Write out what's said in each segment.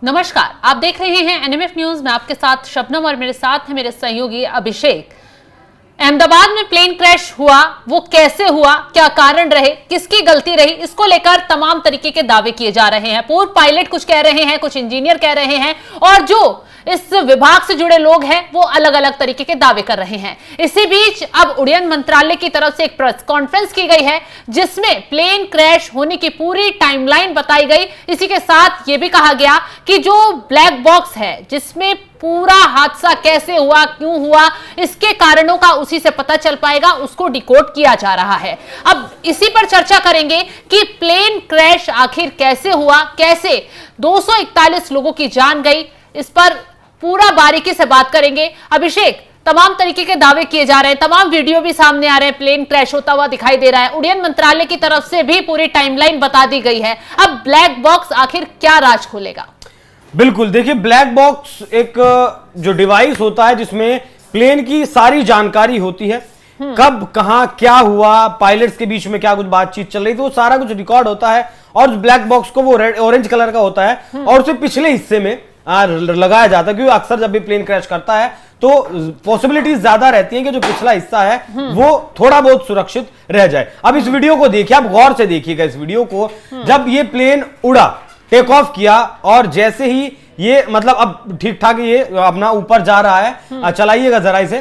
नमस्कार, आप देख रहे हैं एनएमएफ न्यूज में आपके साथ शबनम और मेरे साथ है मेरे सहयोगी अभिषेक। अहमदाबाद में प्लेन क्रैश हुआ, वो कैसे हुआ, क्या कारण रहे, किसकी गलती रही, इसको लेकर तमाम तरीके के दावे किए जा रहे हैं। पूर्व पायलट कुछ कह रहे हैं, कुछ इंजीनियर कह रहे हैं और जो इस विभाग से जुड़े लोग हैं वो अलग अलग तरीके के दावे कर रहे हैं। इसी बीच अब उड़ान मंत्रालय की तरफ से एक प्रेस कॉन्फ्रेंस की गई है जिसमें प्लेन क्रैश होने की पूरी टाइमलाइन बताई गई। इसी के साथ ये भी कहा गया कि जो ब्लैक बॉक्स है जिसमें पूरा हादसा कैसे हुआ, क्यों हुआ, इसके कारणों का उसी से पता चल पाएगा, उसको डिकोड किया जा रहा है। अब इसी पर चर्चा करेंगे कि प्लेन क्रैश आखिर कैसे हुआ, कैसे 241 लोगों की जान गई, इस पर पूरा बारीकी से बात करेंगे। अभिषेक, तमाम तरीके के दावे किए जा रहे हैं, तमाम वीडियो भी सामने आ रहे हैं, प्लेन क्रैश होता हुआ दिखाई दे रहा है। उड़ान मंत्रालय की तरफ से भी पूरी टाइमलाइन बता दी गई है। अब ब्लैक बॉक्स आखिर क्या राज खोलेगा? बिल्कुल, देखिए ब्लैक बॉक्स एक जो डिवाइस होता है जिसमें प्लेन की सारी जानकारी होती है, कब कहां क्या हुआ, पायलट्स के बीच में क्या कुछ बातचीत चल रही थी, वो सारा कुछ रिकॉर्ड होता है। और ब्लैक बॉक्स को वो ऑरेंज कलर का होता है और उसे पिछले हिस्से में लगाया जाता है, क्योंकि अक्सर जब भी प्लेन क्रैश करता है तो पॉसिबिलिटीज ज्यादा रहती हैं कि जो पिछला हिस्सा है वो थोड़ा बहुत सुरक्षित रह जाए। अब इस वीडियो को देखिए, आप गौर से देखिएगा इस वीडियो को। जब ये प्लेन उड़ा, टेक ऑफ किया और जैसे ही ये मतलब अब ठीक ठाक ये अपना ऊपर जा रहा है, चलाइएगा जरा इसे,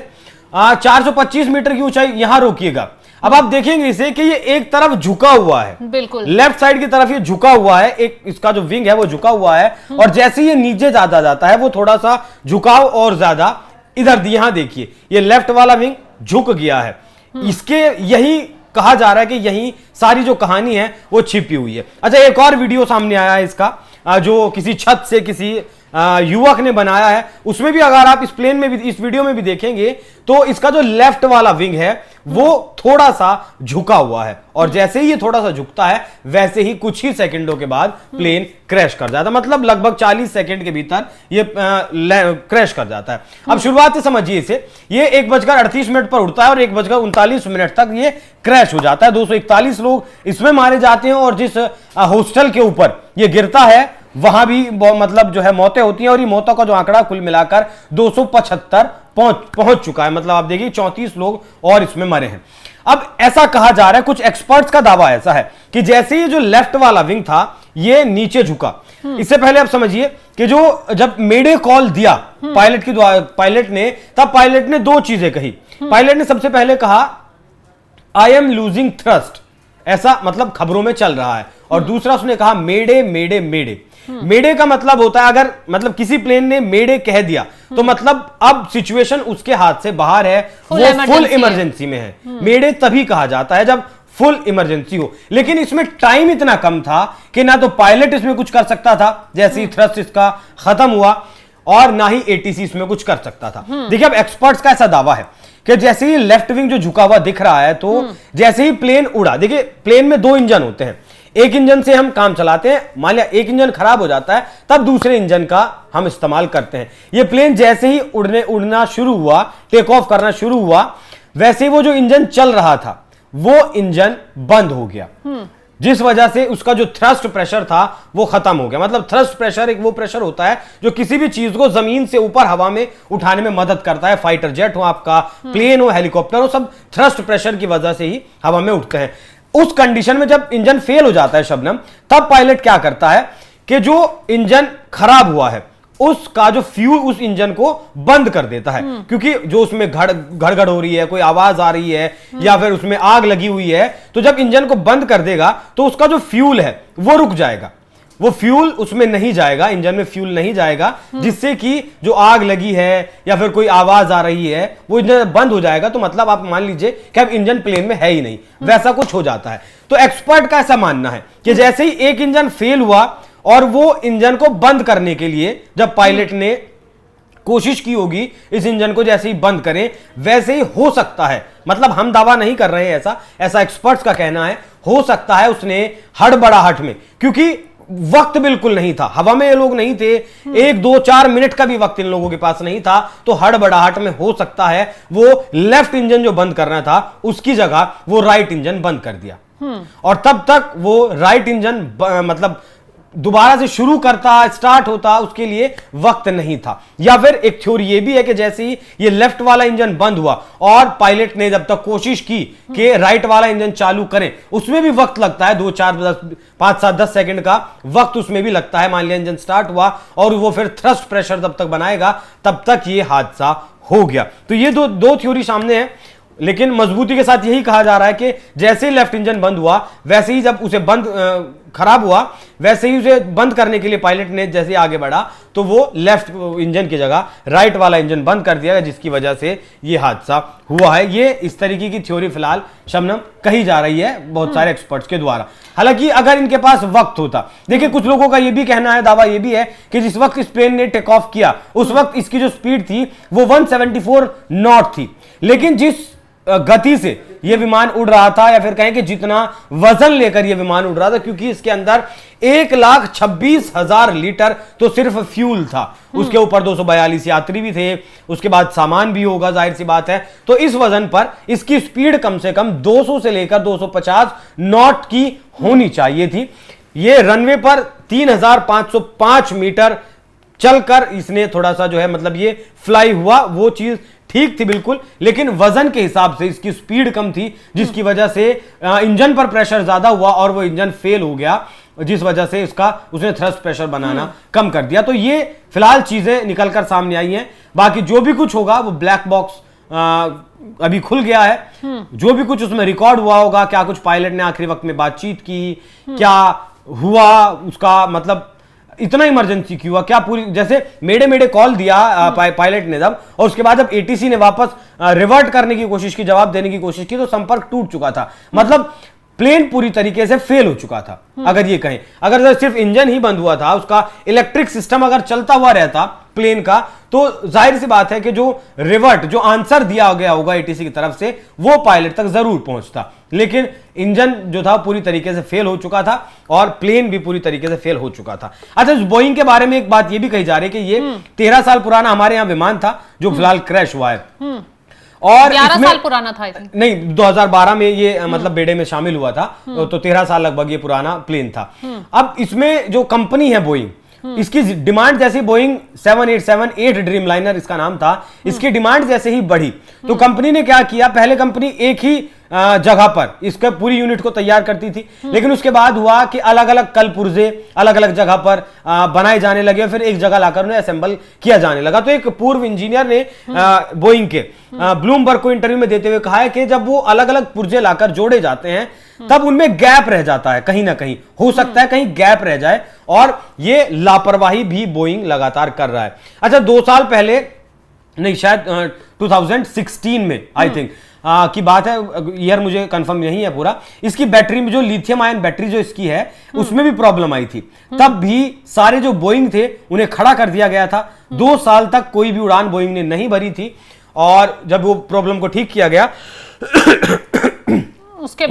425 मीटर की ऊंचाई, यहां रोकिएगा। अब आप देखेंगे इसे कि ये एक तरफ झुका हुआ है, बिल्कुल लेफ्ट साइड की तरफ ये झुका हुआ है, एक इसका जो विंग है वो झुका हुआ है। और जैसे ये नीचे ज्यादा जाता है वो थोड़ा सा झुकाव और ज्यादा इधर, यहां देखिए ये लेफ्ट वाला विंग झुक गया है। इसके यही कहा जा रहा है कि यही सारी जो कहानी है वो छिपी हुई है। अच्छा, एक और वीडियो सामने आया है इसका, जो किसी छत से किसी युवक ने बनाया है। उसमें भी अगर आप इस प्लेन में भी, इस वीडियो में भी देखेंगे तो इसका जो लेफ्ट वाला विंग है वो थोड़ा सा झुका हुआ है और जैसे ही ये थोड़ा सा झुकता है वैसे ही कुछ ही सेकंडों के बाद प्लेन क्रैश कर जाता है। मतलब लगभग 40 सेकंड के भीतर ये क्रैश कर जाता है। अब शुरुआत से समझिए इसे, ये 1:38 पर उड़ता है और 1:39 तक ये क्रैश हो जाता है। 241 लोग इसमें मारे जाते हैं और जिस हॉस्टल के ऊपर ये गिरता है वहां भी मतलब जो है मौतें होती हैं और ये मौतों का जो आंकड़ा कुल मिलाकर 275 पहुंच चुका है। मतलब आप देखिए 34 लोग और इसमें मरे हैं। अब ऐसा कहा जा रहा है, कुछ एक्सपर्ट्स का दावा ऐसा है कि जैसे ही जो लेफ्ट वाला विंग था ये नीचे झुका, इससे पहले आप समझिए कि जो जब मेडे कॉल दिया पायलट ने, तब पायलट ने दो चीजें कही। पायलट ने सबसे पहले कहा आई एम लूजिंग थ्रस्ट, ऐसा मतलब खबरों में चल रहा है। और दूसरा उसने कहा मेडे मेडे मेडे। मेडे का मतलब होता है, अगर मतलब किसी प्लेन ने मेडे कह दिया तो मतलब अब सिचुएशन उसके हाथ से बाहर है, वो फुल इमरजेंसी में है। मेडे तभी कहा जाता है जब फुल इमरजेंसी हो। लेकिन इसमें टाइम इतना कम था कि ना तो पायलट इसमें कुछ कर सकता था जैसे ही थ्रस्ट इसका खत्म हुआ, और ना ही एटीसी इसमें कुछ कर सकता था। देखिए अब एक्सपर्ट्स का ऐसा दावा है कि जैसे ही लेफ्ट विंग जो झुका हुआ दिख रहा है तो जैसे ही प्लेन उड़ा, देखिए प्लेन में 2 इंजन होते हैं, एक इंजन से हम काम चलाते हैं, मान लिया एक इंजन खराब हो जाता है तब दूसरे इंजन का हम इस्तेमाल करते हैं। ये प्लेन जैसे ही उड़ना शुरू हुआ, टेक ऑफ करना शुरू हुआ, वैसे ही वो जो इंजन चल रहा था वो इंजन बंद हो गया, जिस वजह से उसका जो थ्रस्ट प्रेशर था वो खत्म हो गया। मतलब थ्रस्ट प्रेशर एक वो प्रेशर होता है जो किसी भी चीज को जमीन से ऊपर हवा में उठाने में मदद करता है। फाइटर जेट हो, आपका प्लेन हो, हेलीकॉप्टर हो, सब थ्रस्ट प्रेशर की वजह से ही हवा में उठते हैं। उस कंडीशन में जब इंजन फेल हो जाता है शबनम, तब पायलट क्या करता है कि जो इंजन खराब हुआ है उसका जो फ्यूल उस इंजन को बंद कर देता है, क्योंकि जो उसमें घड़ हो रही है, कोई आवाज आ रही है या फिर उसमें आग लगी हुई है, तो जब इंजन को बंद कर देगा तो उसका जो फ्यूल है वो रुक जाएगा, वो फ्यूल उसमें नहीं जाएगा, इंजन में फ्यूल नहीं जाएगा, जिससे कि जो आग लगी है या फिर कोई आवाज आ रही है वो इंजन बंद हो जाएगा। तो मतलब आप मान लीजिए कि अब इंजन प्लेन में है ही नहीं, वैसा कुछ हो जाता है। तो एक्सपर्ट का ऐसा मानना है कि जैसे ही एक इंजन फेल हुआ और वो इंजन को बंद करने के लिए जब पायलट ने कोशिश की होगी इस इंजन को जैसे ही बंद करें, वैसे ही हो सकता है, मतलब हम दावा नहीं कर रहे हैं, ऐसा एक्सपर्ट्स का कहना है, हो सकता है उसने हड़बड़ाहट में, क्योंकि वक्त बिल्कुल नहीं था, हवा में ये लोग नहीं थे, 1, 2, 4 मिनट का भी वक्त इन लोगों के पास नहीं था, तो हड़बड़ाहट में हो सकता है वो लेफ्ट इंजन जो बंद करना था उसकी जगह वो राइट इंजन बंद कर दिया और तब तक वो राइट इंजन मतलब दोबारा से शुरू करता, स्टार्ट होता, उसके लिए वक्त नहीं था। या फिर एक थ्योरी ये भी है कि जैसे ही ये लेफ्ट वाला इंजन बंद हुआ और पायलट ने जब तक कोशिश की कि राइट वाला इंजन चालू करें, उसमें भी वक्त लगता है, 2 4 5 7 10 सेकंड का वक्त उसमें भी लगता है। मान लिया इंजन स्टार्ट हुआ और वो फिर थ्रस्ट प्रेशर तब तक बनाएगा, तब तक ये हादसा हो गया। तो ये दो थ्योरी सामने है, लेकिन मजबूती के साथ यही कहा जा रहा है कि जैसे ही लेफ्ट इंजन बंद हुआ, वैसे ही जब उसे खराब हुआ, वैसे ही उसे बंद करने के लिए पायलट ने जैसे आगे बढ़ा तो वो लेफ्ट इंजन की जगह राइट वाला इंजन बंद कर दिया, जिसकी वजह से ये हादसा हुआ है। ये इस तरीके की थ्योरी फिलहाल शबनम कही जा रही है बहुत सारे एक्सपर्ट्स के द्वारा। हालांकि अगर इनके पास वक्त होता, देखिए कुछ लोगों का ये भी कहना है, दावा ये भी है कि जिस वक्त इस प्लेन ने टेक ऑफ किया उस वक्त इसकी जो स्पीड थी वो 174 नॉट थी, लेकिन जिस गति से यह विमान उड़ रहा था, या फिर कहें कि जितना वजन लेकर यह विमान उड़ रहा था, क्योंकि इसके अंदर 1,26,000 लीटर तो सिर्फ फ्यूल था, उसके ऊपर 242 यात्री भी थे, उसके बाद सामान भी होगा, जाहिर सी बात है। तो इस वजन पर इसकी स्पीड कम से कम 200 से लेकर 250 नॉट की होनी चाहिए थी। यह रनवे पर 3,505 मीटर चलकर इसने थोड़ा सा जो है मतलब ये फ्लाई हुआ, वो चीज ठीक थी बिल्कुल, लेकिन वजन के हिसाब से इसकी स्पीड कम थी, जिसकी वजह से इंजन पर प्रेशर ज्यादा हुआ और वो इंजन फेल हो गया, जिस वजह से उसने थ्रस्ट प्रेशर बनाना कम कर दिया। तो ये फिलहाल चीजें निकलकर सामने आई हैं। बाकी जो भी कुछ होगा वो ब्लैक बॉक्स अभी खुल गया है, जो भी कुछ उसमें रिकॉर्ड हुआ होगा, क्या कुछ पायलट ने आखिरी वक्त में बातचीत की, क्या हुआ, उसका मतलब इतना इमरजेंसी क्यों हुआ, क्या पूरी जैसे मेडे कॉल दिया पायलट ने जब, और उसके बाद जब एटीसी ने वापस रिवर्ट करने की कोशिश की, जवाब देने की कोशिश की, तो संपर्क टूट चुका था, मतलब प्लेन पूरी तरीके से फेल हो चुका था। अगर ये कहें, अगर सिर्फ इंजन ही बंद हुआ था, उसका इलेक्ट्रिक सिस्टम अगर चलता हुआ रहता प्लेन का, तो जाहिर सी बात है कि जो रिवर्ट, जो आंसर दिया गया होगा एटीसी की तरफ से, वो पायलट तक जरूर पहुंचता, लेकिन इंजन जो था पूरी तरीके से फेल हो चुका था और प्लेन भी पूरी तरीके से फेल हो चुका था। अच्छा, बोइंग के बारे में एक बात ये भी कही जा रही है कि ये 13 साल पुराना हमारे यहाँ विमान था जो फिलहाल क्रैश हुआ है, और 11 साल पुराना था नहीं, 2012 में ये मतलब बेड़े में शामिल हुआ था, तो 13 साल लगभग ये पुराना प्लेन था। अब इसमें जो कंपनी है बोइंग, इसकी डिमांड जैसे बोइंग 787-8 ड्रीमलाइनर इसका नाम था, इसकी डिमांड जैसे ही बढ़ी तो कंपनी ने क्या किया, पहले कंपनी एक ही जगह पर इसका पूरी यूनिट को तैयार करती थी, लेकिन उसके बाद हुआ कि अलग अलग कल पुर्जे अलग अलग जगह पर बनाए जाने लगे, फिर एक जगह लाकर उन्हें असेंबल किया जाने लगा। तो एक पूर्व इंजीनियर ने बोइंग के ब्लूमबर्ग को इंटरव्यू में देते हुए कहा है कि जब वो अलग अलग पुर्जे लाकर जोड़े जाते हैं तब उनमें गैप रह जाता है, कहीं ना कहीं हो सकता है कहीं गैप रह जाए, और ये लापरवाही भी बोइंग लगातार कर रहा है। अच्छा, 2 साल पहले नहीं, शायद 2016 में आई थिंक की बात है, ईयर मुझे कंफर्म नहीं है पूरा, इसकी बैटरी में जो लिथियम आयन बैटरी जो इसकी है उसमें भी प्रॉब्लम आई थी, तब भी सारे जो बोइंग थे उन्हें खड़ा कर दिया गया था। 2 साल तक कोई भी उड़ान बोइंग ने नहीं भरी थी, और जब वो प्रॉब्लम को ठीक किया गया उसके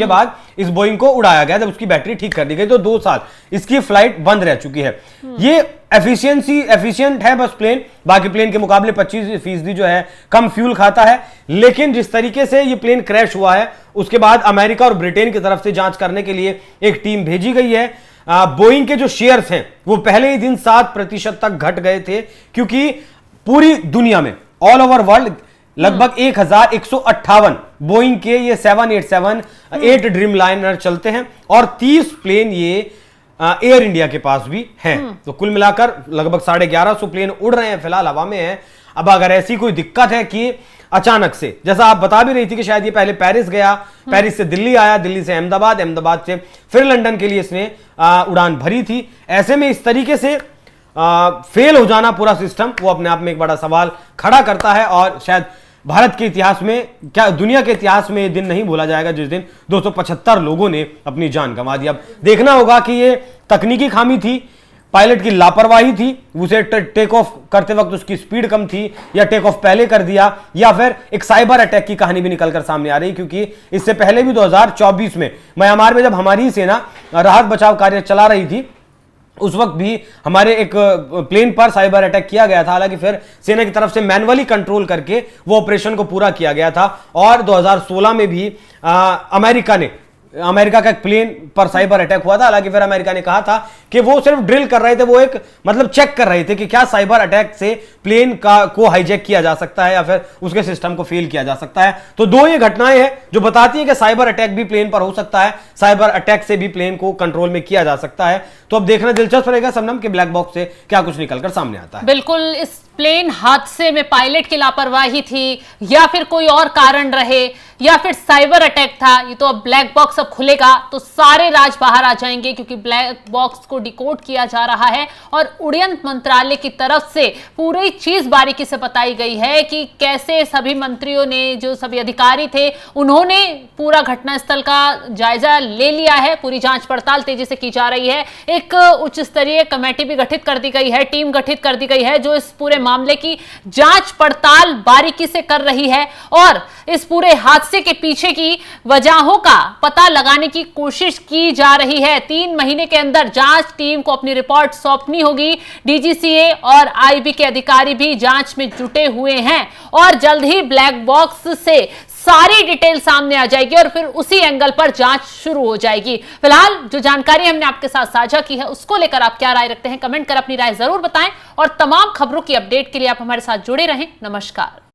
बाद इस बोइंग को उड़ाया गया, जब उसकी बैटरी ठीक कर दी गई, तो 2 साल इसकी फ्लाइट बंद रह चुकी है। ये एफिशिएंट है बस प्लेन, बाकी प्लेन के मुकाबले 25% जो है कम फ्यूल खाता है, लेकिन जिस तरीके से ये प्लेन क्रैश हुआ है उसके बाद अमेरिका और ब्रिटेन की तरफ से जांच करने के लिए एक टीम भेजी गई है। बोइंग के जो शेयर्स हैं वो पहले ही दिन 7% तक घट गए थे, क्योंकि पूरी दुनिया में ऑल ओवर वर्ल्ड लगभग 1158 बोइंग के ये 787-8 ड्रीमलाइनर चलते हैं, और 30 प्लेन ये एयर इंडिया के पास भी हैं। तो कुल मिलाकर लगभग 1150 प्लेन उड़ रहे हैं, फिलहाल हवा में हैं। अब अगर ऐसी कोई दिक्कत है कि अचानक से, जैसा आप बता भी रही थी कि शायद ये पहले पेरिस गया, पेरिस से दिल्ली आया, दिल्ली से अहमदाबाद, अहमदाबाद से फिर लंदन के लिए इसने उड़ान भरी थी, ऐसे में इस तरीके से फेल हो जाना पूरा सिस्टम, वो अपने आप में एक बड़ा सवाल खड़ा करता है, और शायद भारत के इतिहास में, क्या दुनिया के इतिहास में ये दिन नहीं भूला जाएगा जिस दिन 275 लोगों ने अपनी जान गंवा दी। अब देखना होगा कि ये तकनीकी खामी थी, पायलट की लापरवाही थी, उसे टेक ऑफ करते वक्त उसकी स्पीड कम थी, या टेक ऑफ पहले कर दिया, या फिर एक साइबर अटैक की कहानी भी निकलकर सामने आ रही, क्योंकि इससे पहले भी 2024 में म्यांमार में जब हमारी सेना राहत बचाव कार्य चला रही थी, उस वक्त भी हमारे एक प्लेन पर साइबर अटैक किया गया था। हालांकि फिर सेना की तरफ से मैनुअली कंट्रोल करके वो ऑपरेशन को पूरा किया गया था, और 2016 में भी अमेरिका ने अमेरिका का एक प्लेन पर साइबर अटैक हुआ था। हालांकि फिर अमेरिका ने कहा था कि वो सिर्फ ड्रिल कर रहे थे, वो एक मतलब चेक कर रहे थे कि क्या साइबर अटैक से प्लेन को हाईजैक किया जा सकता है या फिर उसके सिस्टम को फेल किया जा सकता है। तो दो ये घटनाएं हैं जो बताती है कि साइबर अटैक भी प्लेन पर हो सकता है, साइबर अटैक से भी प्लेन को कंट्रोल में किया जा सकता है। तो अब देखना दिलचस्प रहेगा शबनम के ब्लैक बॉक्स से क्या कुछ निकलकर सामने आता है। बिल्कुल, इस प्लेन हादसे में पायलट की लापरवाही थी या फिर कोई और कारण रहे या फिर साइबर अटैक था, ये तो अब ब्लैक बॉक्स अब खुलेगा तो सारे राज बाहर आ जाएंगे, क्योंकि ब्लैक बॉक्स को डिकोड किया जा रहा है और उड़ान मंत्रालय की तरफ से पूरी चीज बारीकी से बताई गई है कि कैसे सभी मंत्रियों ने, जो सभी अधिकारी थे, उन्होंने पूरा घटनास्थल का जायजा ले लिया है। पूरी जांच पड़ताल तेजी से की जा रही है। एक उच्च स्तरीय कमेटी भी गठित कर दी गई है, टीम गठित कर दी गई है जो इस पूरे मामले की जांच पड़ताल बारीकी से कर रही है और इस पूरे हादसे के पीछे की वजहों का पता लगाने की कोशिश की जा रही है। 3 महीने के अंदर जांच टीम को अपनी रिपोर्ट सौंपनी होगी। डीजीसीए और आईबी के अधिकारी भी जांच में जुटे हुए हैं और जल्द ही ब्लैक बॉक्स से सारी डिटेल सामने आ जाएगी और फिर उसी एंगल पर जांच शुरू हो जाएगी। फिलहाल जो जानकारी हमने आपके साथ साझा की है उसको लेकर आप क्या राय रखते हैं, कमेंट कर अपनी राय जरूर बताएं और तमाम खबरों की अपडेट के लिए आप हमारे साथ जुड़े रहें। नमस्कार।